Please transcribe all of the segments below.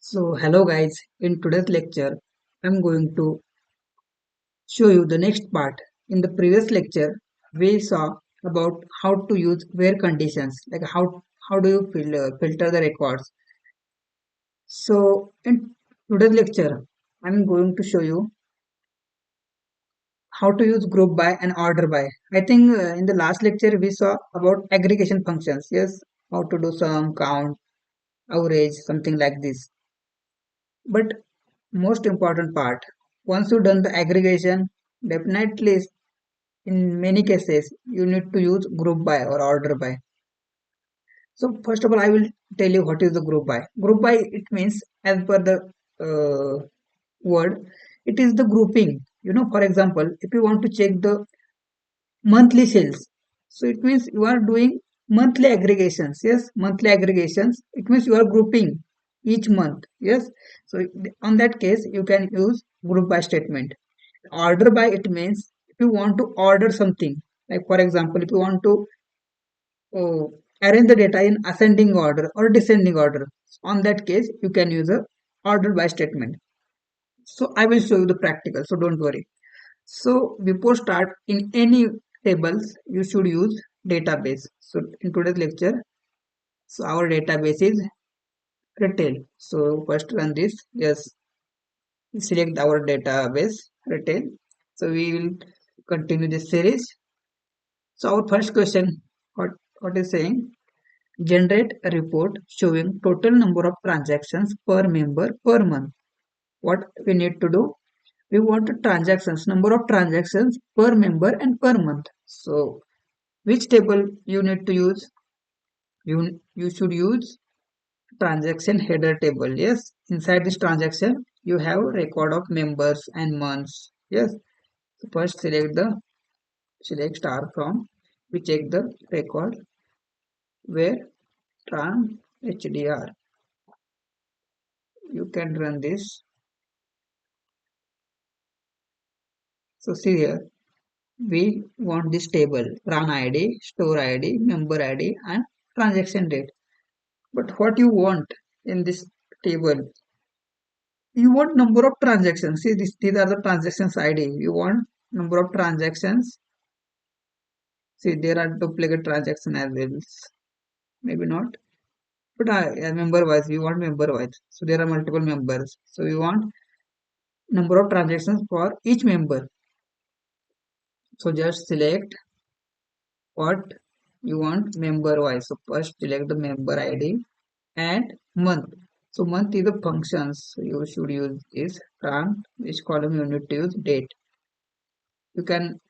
So hello guys, in today's lecture I'm going to show you the next part. In the previous lecture we saw about how to use where conditions, like how do you filter the records. So in today's lecture I'm going to show you how to use group by and order by. I think in the last lecture we saw about aggregation functions. Yes, how to do sum, count, average, something like this. But most important part, once you done the aggregation, definitely in many cases you need to use group by or order by. So first of all I will tell you what is the group by. Group by, it means, as per the word, it is the grouping. For example, if you want to check the monthly sales, so it means you are doing monthly aggregations. Yes, monthly aggregations, it means you are grouping each month. Yes, so on that case you can use group by statement. Order by, it means if you want to order something, like for example if you want to arrange the data in ascending order or descending order, on that case you can use a order by statement. So I will show you the practical, so don't worry. So before start in any tables you should use database. So in today's lecture, so our database is retail. So first run this. Yes, select our database retail. So we will continue this series. So our first question, what is saying? Generate a report showing total number of transactions per member per month. What we need to do? We want transactions, number of transactions per member and per month. So which table you need to use? You should use transaction header table. Yes, inside this transaction you have record of members and months. Yes, so first select star from. We check the record where tran hdr. You can run this. So see here, we want this table: tran id, store id, member id, and transaction date. But what you want in this table? You want number of transactions. See, these are the transactions ID. You want number of transactions. See, there are duplicate transaction as well. Maybe not. But member wise, we want member wise. So there are multiple members. So we want number of transactions for each member. So just select what you want member wise. So first select the member ID and month. So month is the functions. So you should use this tran. Which column you need to use? Date. You can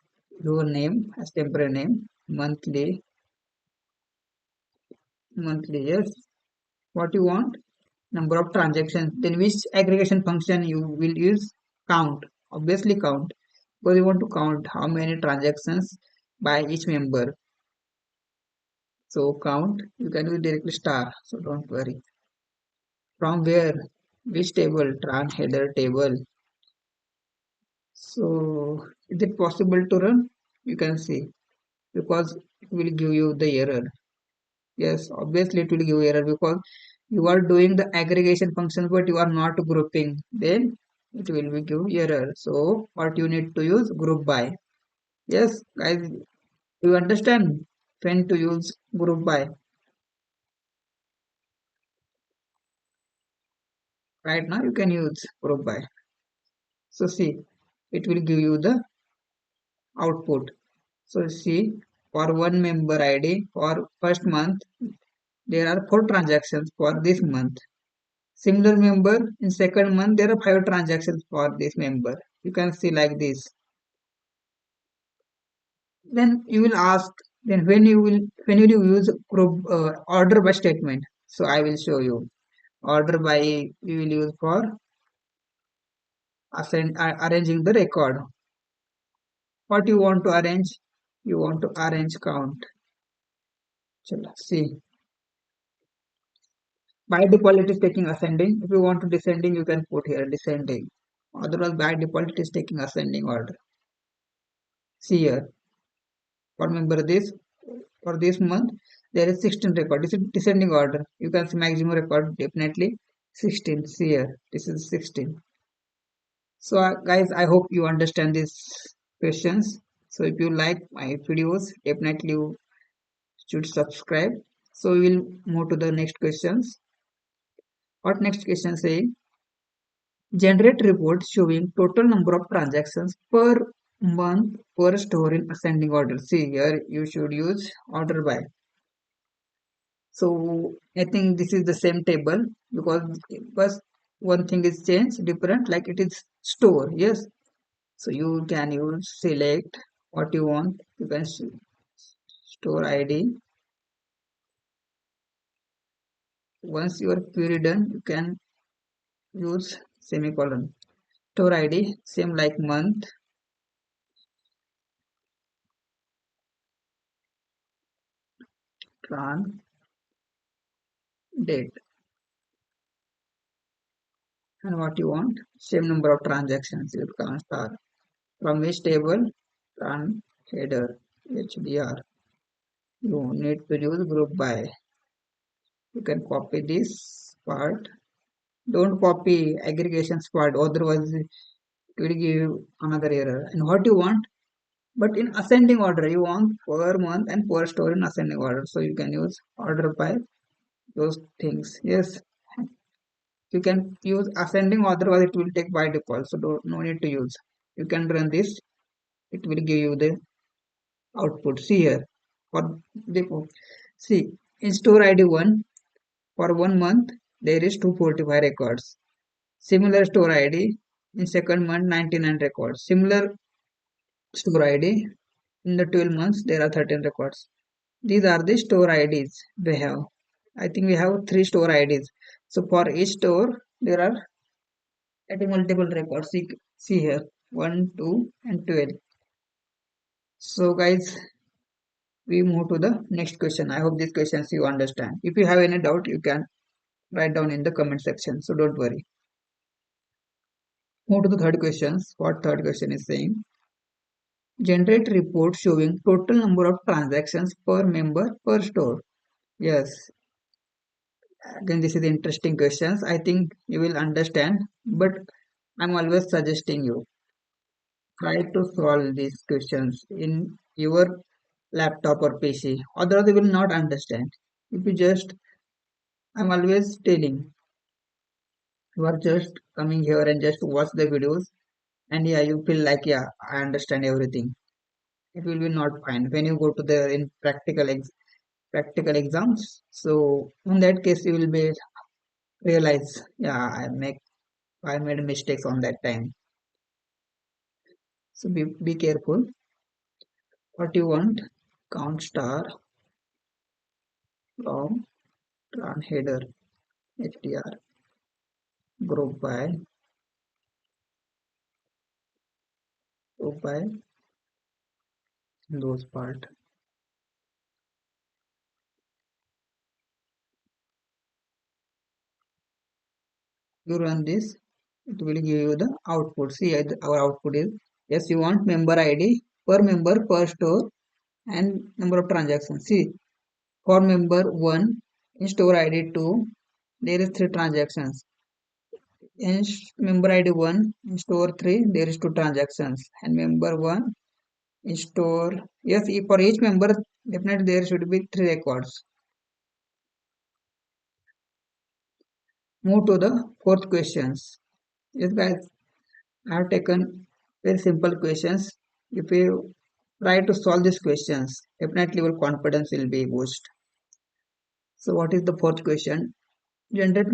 do a name as temporary name, monthly. Yes, what you want, number of transactions. Then which aggregation function you will use? Count. Obviously count, because you want to count how many transactions by each member. So count, you can use directly star, so don't worry. From where? Which table? Tran header table. So is it possible to run? You can see, because it will give you the error. Yes, obviously it will give error because you are doing the aggregation function but you are not grouping. Then it will be give error. So what you need to use? Group by. Yes, guys, you understand when to use group by. Right now you can use group by. So see, it will give you the output. So see, for one member ID for first month, there are 4 transactions for this month. Similar member in second month, there are 5 transactions for this member. You can see like this. Then you will ask, then when will you use group order by statement? So I will show you. Order by we will use for arranging the record. What you want to arrange? You want to arrange count. Chalo, see, by default it is taking ascending. If you want to descending, you can put here descending. Otherwise, by default it is taking ascending order. See here, remember this, for this month there is 16 record. This is descending order. You can see maximum record definitely 16. See here, this is 16. So guys, I hope you understand these questions. So if you like my videos, definitely you should subscribe. So we will move to the next questions. What next question say? Generate report showing total number of transactions per month per store in ascending order. See here, you should use order by. So I think this is the same table because first one thing is changed different, like it is store. Yes, so you can use select what you want. You can store ID. Once your query done, you can use semicolon. Store ID same like month, tran, date, and what you want. Same number of transactions. You can start from which table, tran header HDR. You need to use group by. You can copy this part. Don't copy aggregations part, otherwise it will give you another error. And what you want, but in ascending order, you want per month and per store in ascending order. So you can use order by those things. Yes, you can use ascending, otherwise it will take by default. So no need to use. You can run this. It will give you the output. See here. For the see in store ID 1 for 1 month there is 245 records. Similar store ID in second month 99 records. Similar store ID in the 12 months there are 13 records. These are the store IDs we have. I think we have 3 store IDs. So for each store there are at multiple records. See here 1, 2 and 12. So guys, we move to the next question. I hope these questions you understand. If you have any doubt, you can write down in the comment section. So don't worry. Move to the third questions. What third question is saying? Generate report showing total number of transactions per member per store. Yes, again this is interesting questions. I think you will understand, but I'm always suggesting you try to solve these questions in your laptop or PC. Otherwise, you will not understand. If you just, I'm always telling, you are just coming here and just watch the videos, and yeah, you feel like yeah, I understand everything. It will be not fine when you go to the in practical exams. So in that case, you will be realize yeah, I made mistakes on that time. So be careful. What you want? Count star from run header HDR group by those part. You run this, it will give you the output. See our output is yes, you want member ID per member per store and number of transactions. See for member 1 in store ID 2 there is 3 transactions. In member ID 1 in store 3 there is 2 transactions, and member 1 in store, yes, for each member definitely there should be 3 records. Move to the fourth questions. Yes guys, I have taken very simple questions. If you try to solve these questions, definitely your confidence will be boosted. So what is the fourth question? Generate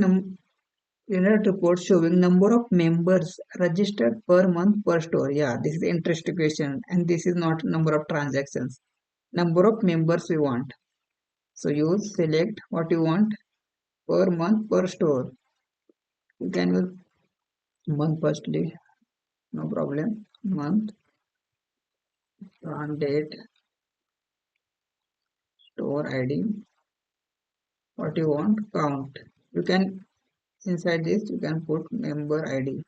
generate report showing number of members registered per month per store. Yeah, this is interesting question, and this is not number of transactions. Number of members we want. So you select what you want per month per store. You can use month firstly, no problem. Month, date, store ID, what you want, count. You can inside this you can put member ID,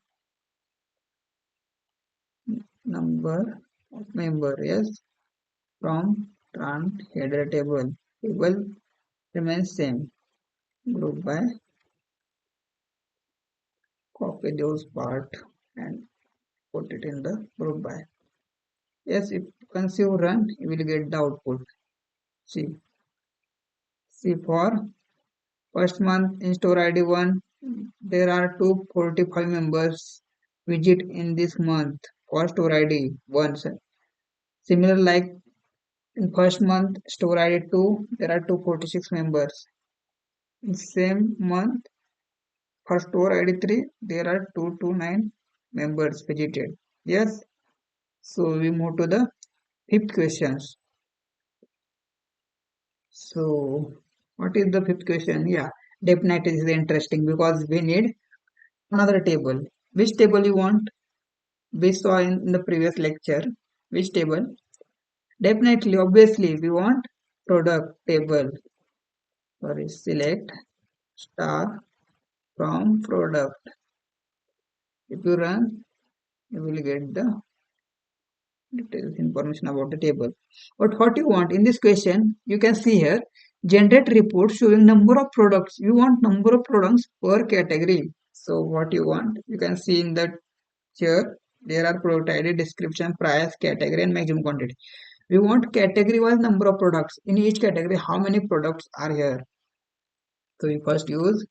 number of member. Yes, from trans header table remains same, group by copy those part and put it in the group by. Yes, if once you run, you will get the output. See, see for first month in store ID 1, there are 245 members visit in this month for store ID 1. Similar like in first month store ID 2, there are 246 members. In same month for store ID 3, there are 229 members visited. Yes, so we move to the fifth questions. So what is the fifth question? Yeah, definitely is interesting because we need another table. Which table you want? We saw in the previous lecture. Which table? Definitely, obviously, we want product table. Sorry, select star from product. If you run, you will get the details information about the table. But what you want in this question, you can see here, generate report showing number of products. You want number of products per category. So what you want, you can see in that here, there are product ID, description, price, category and maximum quantity. We want category wise number of products. In each category, how many products are here? So we first use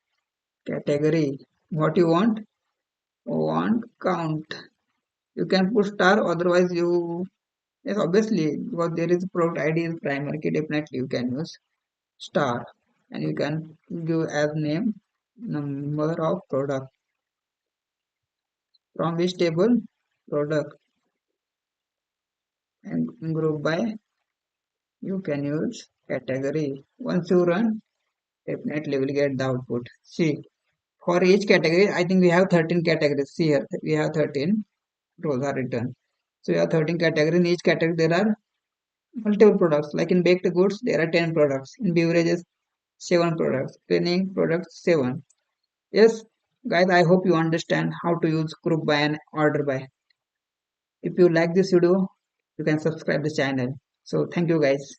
category. What you want? Want count. You can put star, otherwise you, yes, obviously, because there is product ID is primary key, definitely you can use star, and you can give as name number of product. From which table? Product, and group by, you can use category. Once you run, definitely will get the output. See, for each category, I think we have 13 categories. See here, we have 13 rows are written. So we have 13 categories. In each category, there are multiple products. Like in baked goods, there are 10 products. In beverages, 7 products. Cleaning products, 7. Yes, guys, I hope you understand how to use group by and order by. If you like this video, you can subscribe the channel. So thank you guys.